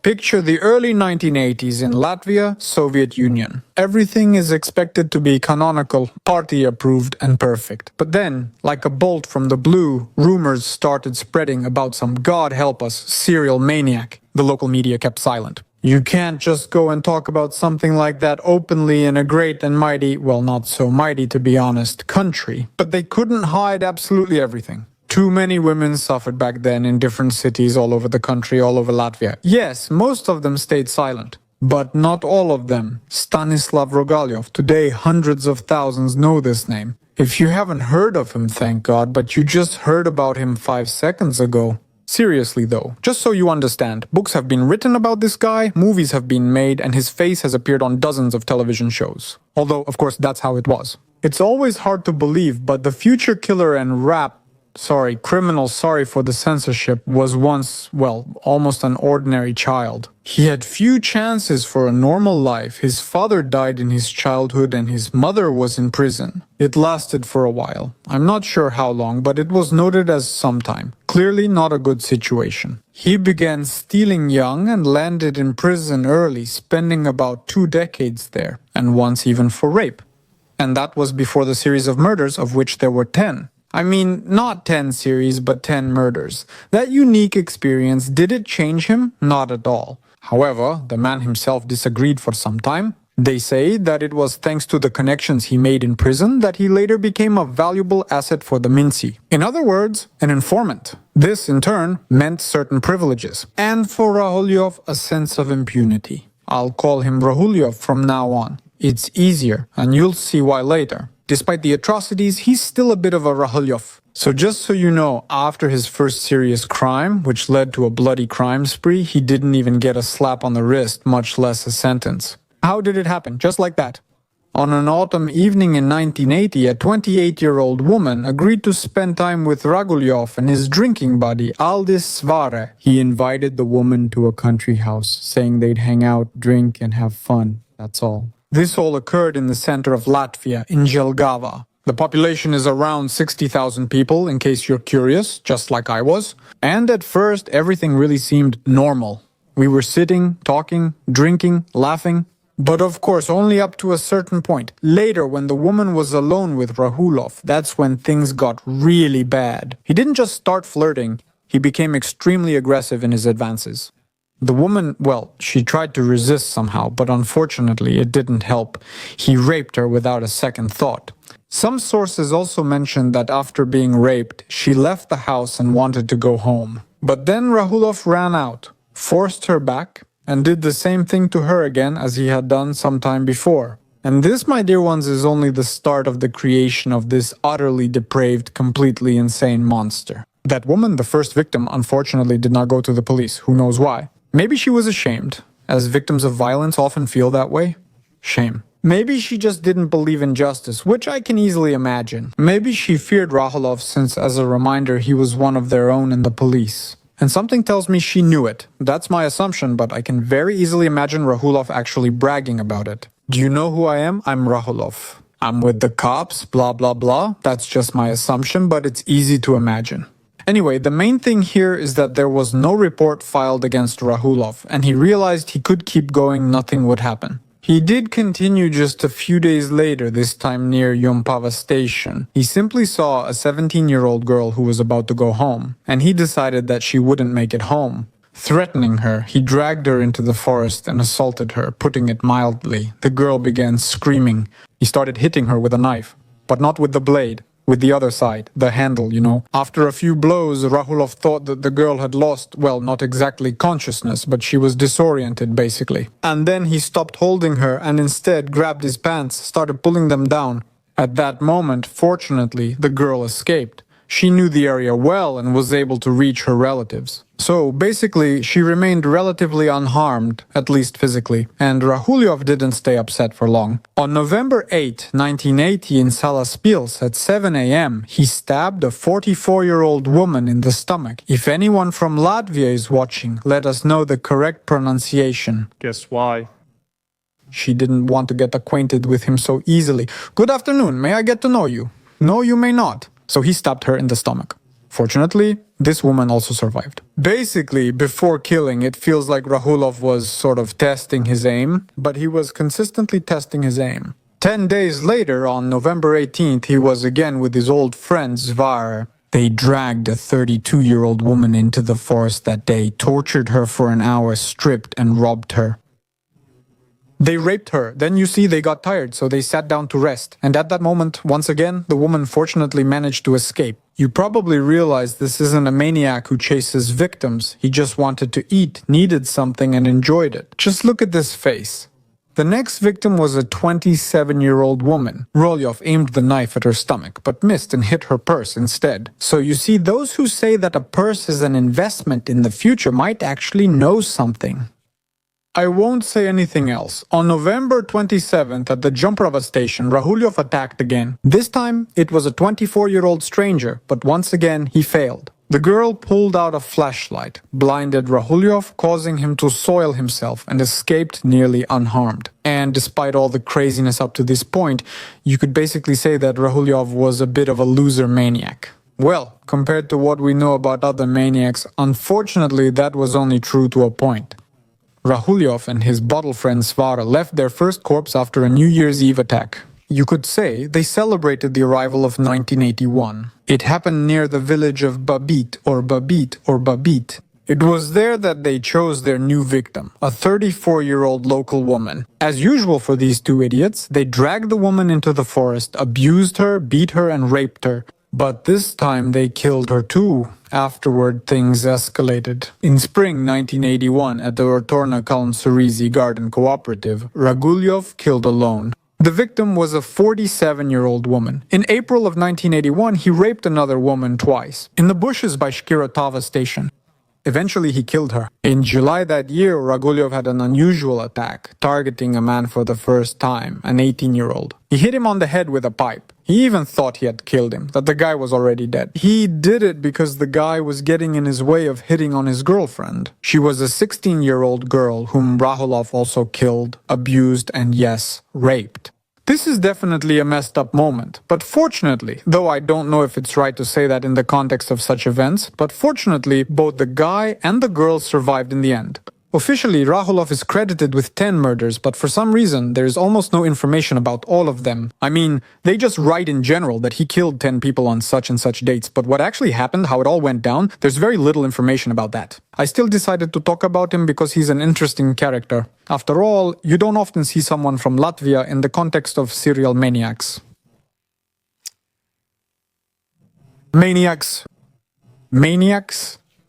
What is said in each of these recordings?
Picture the early 1980s in Latvia, Soviet Union. Everything is expected to be canonical, party-approved and perfect. But then, like a bolt from the blue, rumors started spreading about some God help us serial maniac. The local media kept silent. You can't just go and talk about something like that openly in a great and mighty, well, not so mighty to be honest, country. But they couldn't hide absolutely everything. Too many women suffered back then in different cities all over the country, all over Latvia. Yes, most of them stayed silent. But not all of them. Stanislav Ragulyov. Today, hundreds of thousands know this name. If you haven't heard of him, thank God, but you just heard about him 5 seconds ago. Seriously though, just so you understand, books have been written about this guy, movies have been made, and his face has appeared on dozens of television shows. Although, of course, that's how it was. It's always hard to believe, but the future killer and criminal, sorry for the censorship, was once, well, almost an ordinary child. He had few chances for a normal life. His father died in his childhood and his mother was in prison. It lasted for a while. I'm not sure how long, but it was noted as some time. Clearly not a good situation. He began stealing young and landed in prison early, spending about 2 decades there, and once even for rape. And that was before the series of murders, of which there were 10. I mean, not 10 series, but 10 murders. That unique experience, did it change him? Not at all. However, the man himself disagreed for some time. They say that it was thanks to the connections he made in prison that he later became a valuable asset for the Minci. In other words, an informant. This, in turn, meant certain privileges. And for Ragulyov, a sense of impunity. I'll call him Ragulyov from now on. It's easier, and you'll see why later. Despite the atrocities, he's still a bit of a Ragulyov. So just so you know, after his first serious crime, which led to a bloody crime spree, he didn't even get a slap on the wrist, much less a sentence. How did it happen? Just like that. On an autumn evening in 1980, a 28-year-old woman agreed to spend time with Ragulyov and his drinking buddy, Aldis Svare. He invited the woman to a country house, saying they'd hang out, drink, and have fun. That's all. This all occurred in the center of Latvia, in Jelgava. The population is around 60,000 people, in case you're curious, just like I was. And at first, everything really seemed normal. We were sitting, talking, drinking, laughing. But of course, only up to a certain point. Later, when the woman was alone with Ragulyov, that's when things got really bad. He didn't just start flirting, he became extremely aggressive in his advances. The woman, well, she tried to resist somehow, but unfortunately it didn't help. He raped her without a second thought. Some sources also mentioned that after being raped, she left the house and wanted to go home. But then Ragulyov ran out, forced her back, and did the same thing to her again as he had done some time before. And this, my dear ones, is only the start of the creation of this utterly depraved, completely insane monster. That woman, the first victim, unfortunately did not go to the police. Who knows why? Maybe she was ashamed, as victims of violence often feel that way. Shame. Maybe she just didn't believe in justice, which I can easily imagine. Maybe she feared Ragulyov since, as a reminder, he was one of their own in the police. And something tells me she knew it. That's my assumption, but I can very easily imagine Ragulyov actually bragging about it. Do you know who I am? I'm Ragulyov. I'm with the cops, blah blah blah. That's just my assumption, but it's easy to imagine. Anyway, the main thing here is that there was no report filed against Ragulyov, and he realized he could keep going, nothing would happen. He did continue just a few days later, this time near Jompava station. He simply saw a 17-year-old girl who was about to go home, and he decided that she wouldn't make it home. Threatening her, he dragged her into the forest and assaulted her, putting it mildly. The girl began screaming. He started hitting her with a knife, but not with the blade. With the other side, the handle, you know. After a few blows, Ragulyov thought that the girl had lost, well, not exactly consciousness, but she was disoriented, basically. And then he stopped holding her and instead grabbed his pants, started pulling them down. At that moment, fortunately, the girl escaped. She knew the area well and was able to reach her relatives. So, basically, she remained relatively unharmed, at least physically, and Ragulyov didn't stay upset for long. On November 8, 1980 in Salaspils at 7 a.m., he stabbed a 44-year-old woman in the stomach. If anyone from Latvia is watching, let us know the correct pronunciation. Guess why? She didn't want to get acquainted with him so easily. Good afternoon, may I get to know you? No, you may not. So he stabbed her in the stomach. Fortunately, this woman also survived. Basically, before killing, it feels like Ragulyov was sort of testing his aim, but he was consistently testing his aim. 10 days later, on November 18th, he was again with his old friend Zvar. They dragged a 32-year-old woman into the forest that day, tortured her for an hour, stripped and robbed her. They raped her. Then you see they got tired, so they sat down to rest. And at that moment, once again, the woman fortunately managed to escape. You probably realize this isn't a maniac who chases victims. He just wanted to eat, needed something, and enjoyed it. Just look at this face. The next victim was a 27-year-old woman. Ragulyov aimed the knife at her stomach, but missed and hit her purse instead. So you see, those who say that a purse is an investment in the future might actually know something. I won't say anything else. On November 27th at the Jumperova station, Ragulyov attacked again. This time, it was a 24-year-old stranger, but once again, he failed. The girl pulled out a flashlight, blinded Ragulyov, causing him to soil himself, and escaped nearly unharmed. And despite all the craziness up to this point, you could basically say that Ragulyov was a bit of a loser maniac. Well, compared to what we know about other maniacs, unfortunately that was only true to a point. Ragulyov and his bottle friend Svara left their first corpse after a New Year's Eve attack. You could say they celebrated the arrival of 1981. It happened near the village of Babit or Babit. It was there that they chose their new victim, a 34-year-old local woman. As usual for these two idiots, they dragged the woman into the forest, abused her, beat her, and raped her. But this time they killed her too. Afterward, things escalated. In spring 1981, at the Ortorna Kalnsurizi Garden Cooperative, Ragulyov killed alone. The victim was a 47-year-old woman. In April of 1981, he raped another woman twice, in the bushes by Shkirotava station. Eventually, he killed her. In July that year, Ragulyov had an unusual attack, targeting a man for the first time, an 18-year-old. He hit him on the head with a pipe. He even thought he had killed him, that the guy was already dead. He did it because the guy was getting in his way of hitting on his girlfriend. She was a 16-year-old girl whom Ragulyov also killed, abused, and yes, raped. This is definitely a messed up moment, but fortunately, though I don't know if it's right to say that in the context of such events, but fortunately, both the guy and the girl survived in the end. Officially, Ragulyov is credited with 10 murders, but for some reason, there is almost no information about all of them. I mean, they just write in general that he killed 10 people on such and such dates, but what actually happened, how it all went down, there's very little information about that. I still decided to talk about him because he's an interesting character. After all, you don't often see someone from Latvia in the context of serial maniacs. Maniacs.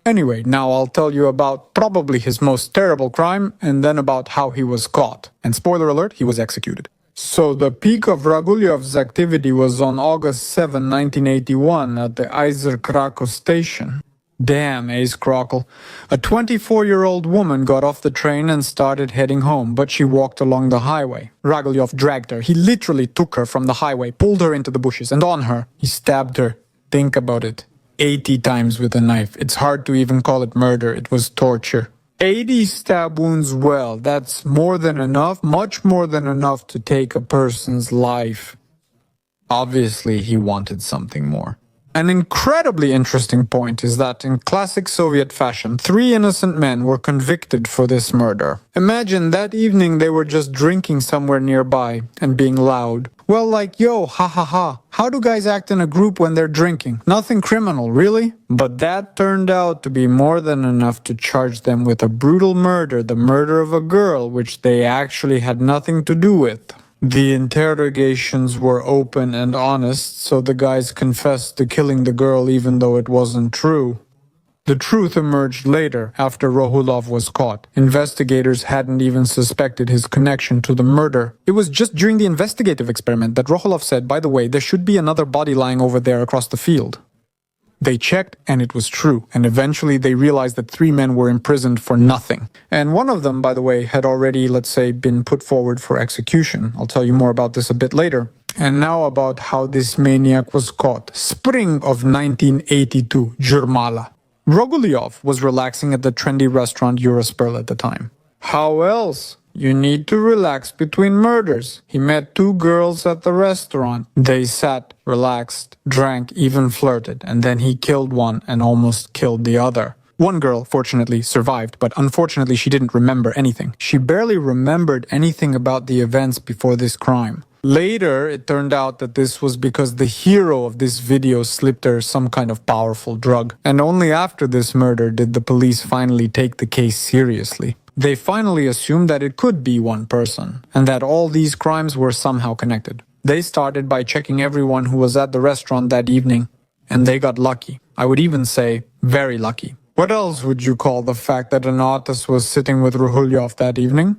Anyway, now I'll tell you about probably his most terrible crime and then about how he was caught. And spoiler alert, he was executed. So the peak of Ragulyov's activity was on August 7, 1981 at the Izer Krakow station. Damn, Ace Krokel. A 24-year-old woman got off the train and started heading home, but she walked along the highway. Ragulyov dragged her. He literally took her from the highway, pulled her into the bushes, and on her, he stabbed her. Think about it. 80 times with a knife. It's hard to even call it murder. It was torture. 80 stab wounds, well, that's more than enough, much more than enough to take a person's life. Obviously, he wanted something more. An incredibly interesting point is that in classic Soviet fashion, 3 innocent men were convicted for this murder. Imagine that evening they were just drinking somewhere nearby and being loud. Well, like, yo, ha ha ha, how do guys act in a group when they're drinking? Nothing criminal, really? But that turned out to be more than enough to charge them with a brutal murder, the murder of a girl, which they actually had nothing to do with. The interrogations were open and honest, so the guys confessed to killing the girl even though it wasn't true. The truth emerged later, after Ragulyov was caught. Investigators hadn't even suspected his connection to the murder. It was just during the investigative experiment that Ragulyov said, by the way, there should be another body lying over there across the field. They checked, and it was true, and eventually they realized that 3 men were imprisoned for nothing. And one of them, by the way, had already, let's say, been put forward for execution. I'll tell you more about this a bit later. And now about how this maniac was caught. Spring of 1982, Jurmala. Ragulyov was relaxing at the trendy restaurant Eurosperl at the time. How else? You need to relax between murders. He met two girls at the restaurant. They sat, relaxed, drank, even flirted, and then he killed one and almost killed the other. One girl, fortunately, survived, but unfortunately she didn't remember anything. She barely remembered anything about the events before this crime. Later, it turned out that this was because the hero of this video slipped her some kind of powerful drug. And only after this murder did the police finally take the case seriously. They finally assumed that it could be one person, and that all these crimes were somehow connected. They started by checking everyone who was at the restaurant that evening, and they got lucky. I would even say, very lucky. What else would you call the fact that an artist was sitting with Ragulyov that evening?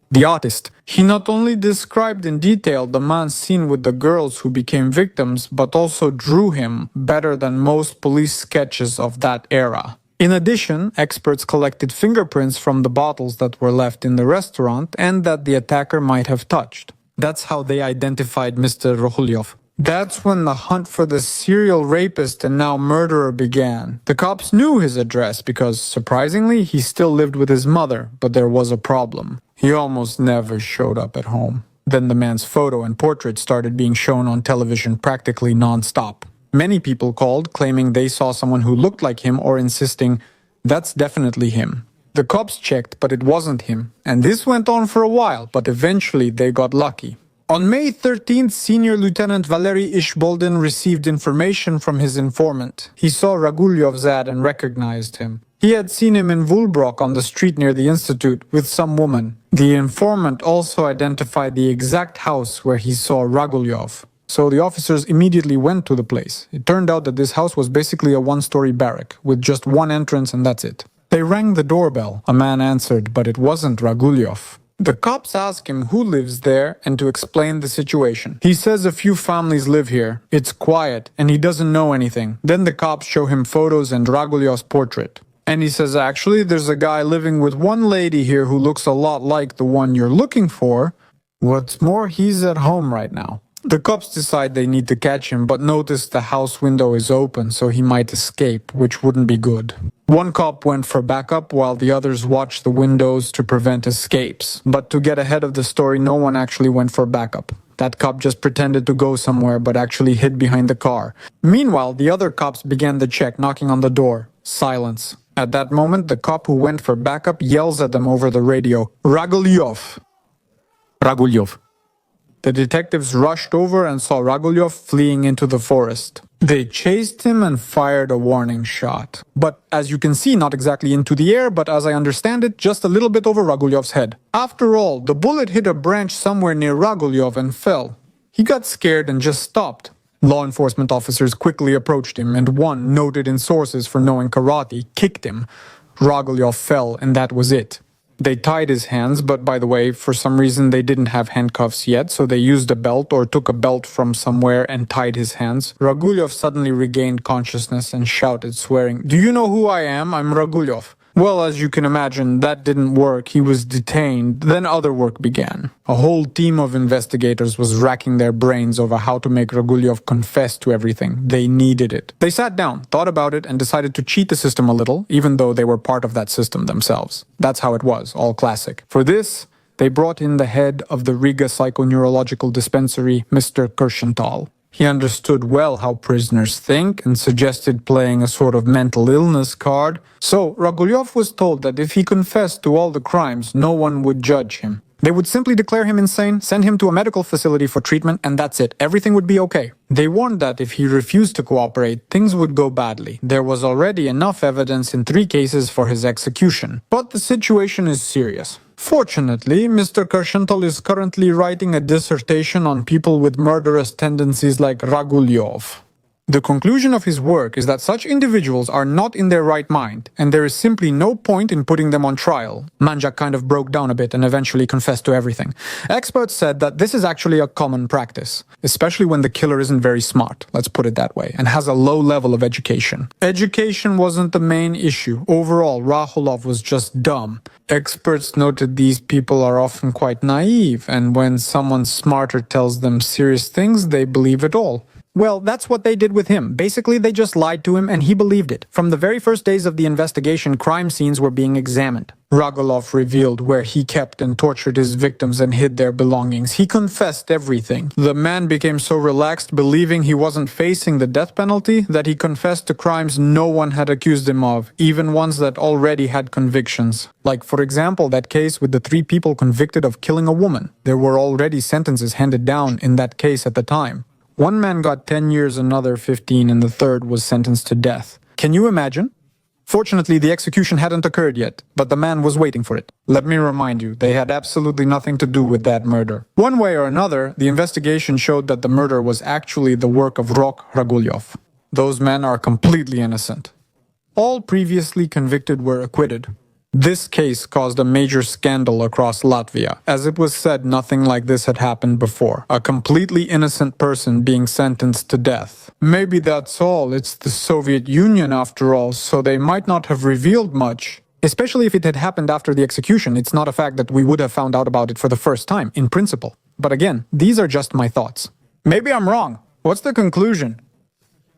The artist. He not only described in detail the man seen with the girls who became victims, but also drew him better than most police sketches of that era. In addition, experts collected fingerprints from the bottles that were left in the restaurant and that the attacker might have touched. That's how they identified Mr. Ragulyov. That's when the hunt for the serial rapist and now murderer began. The cops knew his address because, surprisingly, he still lived with his mother, but there was a problem. He almost never showed up at home. Then the man's photo and portrait started being shown on television practically non-stop. Many people called, claiming they saw someone who looked like him or insisting, that's definitely him. The cops checked, but it wasn't him. And this went on for a while, but eventually they got lucky. On May 13th, Senior Lieutenant Valery Ishboldin received information from his informant. He saw Ragulyov's ad and recognized him. He had seen him in Vulbrok on the street near the institute with some woman. The informant also identified the exact house where he saw Ragulyov. So the officers immediately went to the place. It turned out that this house was basically a one-story barrack, with just one entrance and that's it. They rang the doorbell. A man answered, but it wasn't Ragulyov. The cops ask him who lives there and to explain the situation. He says a few families live here. It's quiet and he doesn't know anything. Then the cops show him photos and Ragulyov's portrait. And he says, actually, there's a guy living with one lady here who looks a lot like the one you're looking for. What's more, he's at home right now. The cops decide they need to catch him, but notice the house window is open, so he might escape, which wouldn't be good. One cop went for backup while the others watched the windows to prevent escapes. But to get ahead of the story, no one actually went for backup. That cop just pretended to go somewhere, but actually hid behind the car. Meanwhile, the other cops began the check, knocking on the door. Silence. At that moment, the cop who went for backup yells at them over the radio, Ragulyov! Ragulyov. The detectives rushed over and saw Ragulyov fleeing into the forest. They chased him and fired a warning shot. But as you can see, not exactly into the air, but as I understand it, just a little bit over Ragulyov's head. After all, the bullet hit a branch somewhere near Ragulyov and fell. He got scared and just stopped. Law enforcement officers quickly approached him, and one, noted in sources for knowing karate, kicked him. Ragulyov fell, and that was it. They tied his hands, but by the way, for some reason they didn't have handcuffs yet, so they used a belt or took a belt from somewhere and tied his hands. Ragulyov suddenly regained consciousness and shouted, swearing, "Do you know who I am? I'm Ragulyov." Well, as you can imagine, that didn't work. He was detained. Then other work began. A whole team of investigators was racking their brains over how to make Ragulyov confess to everything. They needed it. They sat down, thought about it, and decided to cheat the system a little, even though they were part of that system themselves. That's how it was, all classic. For this, they brought in the head of the Riga Psychoneurological Dispensary, Mr. Kirshenthal. He understood well how prisoners think and suggested playing a sort of mental illness card. So Ragulyov was told that if he confessed to all the crimes, no one would judge him. They would simply declare him insane, send him to a medical facility for treatment, and that's it. Everything would be okay. They warned that if he refused to cooperate, things would go badly. There was already enough evidence in 3 cases for his execution. But the situation is serious. Fortunately, Mr. Kirshenthal is currently writing a dissertation on people with murderous tendencies like Ragulyov. The conclusion of his work is that such individuals are not in their right mind, and there is simply no point in putting them on trial. Maniac kind of broke down a bit and eventually confessed to everything. Experts said that this is actually a common practice, especially when the killer isn't very smart, let's put it that way, and has a low level of education. Education wasn't the main issue. Overall, Ragulyov was just dumb. Experts noted these people are often quite naive, and when someone smarter tells them serious things, they believe it all. Well, that's what they did with him. Basically, they just lied to him and he believed it. From the very first days of the investigation, crime scenes were being examined. Ragulyov revealed where he kept and tortured his victims and hid their belongings. He confessed everything. The man became so relaxed, believing he wasn't facing the death penalty, that he confessed to crimes no one had accused him of, even ones that already had convictions. Like, for example, that case with the 3 people convicted of killing a woman. There were already sentences handed down in that case at the time. One man got 10 years, another 15, and the third was sentenced to death. Can you imagine? Fortunately, the execution hadn't occurred yet, but the man was waiting for it. Let me remind you, they had absolutely nothing to do with that murder. One way or another, the investigation showed that the murder was actually the work of Ragulyov. Those men are completely innocent. All previously convicted were acquitted. This case caused a major scandal across Latvia. As it was said, nothing like this had happened before. A completely innocent person being sentenced to death. Maybe that's all. It's the Soviet Union after all, so they might not have revealed much. Especially if it had happened after the execution, it's not a fact that we would have found out about it for the first time, in principle. But again, these are just my thoughts. Maybe I'm wrong. What's the conclusion?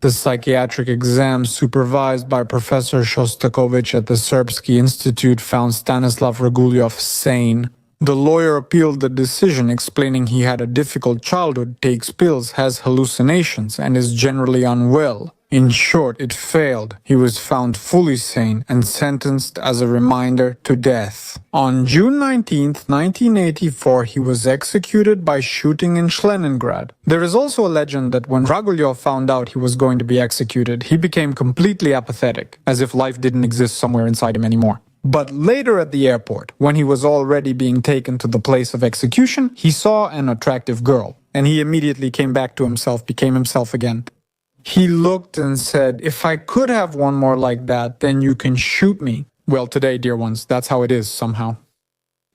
The psychiatric exam supervised by Professor Shostakovich at the Serbsky Institute found Stanislav Ragulyov sane. The lawyer appealed the decision, explaining he had a difficult childhood, takes pills, has hallucinations, and is generally unwell. In short, it failed. He was found fully sane and sentenced as a reminder to death. On June 19, 1984, he was executed by shooting in Leningrad. There is also a legend that when Ragulyov found out he was going to be executed, he became completely apathetic, as if life didn't exist somewhere inside him anymore. But later at the airport, when he was already being taken to the place of execution, he saw an attractive girl, and he immediately came back to himself, became himself again. He looked and said, "If I could have one more like that, then you can shoot me." Well, today, dear ones, that's how it is somehow.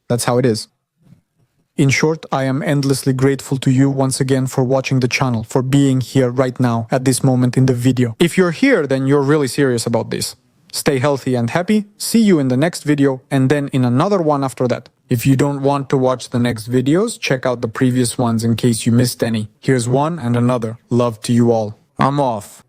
That's how it is. In short, I am endlessly grateful to you once again for watching the channel, for being here right now at this moment in the video. If you're here, then you're really serious about this. Stay healthy and happy. See you in the next video and then in another one after that. If you don't want to watch the next videos, check out the previous ones in case you missed any. Here's one and another. Love to you all. I'm off.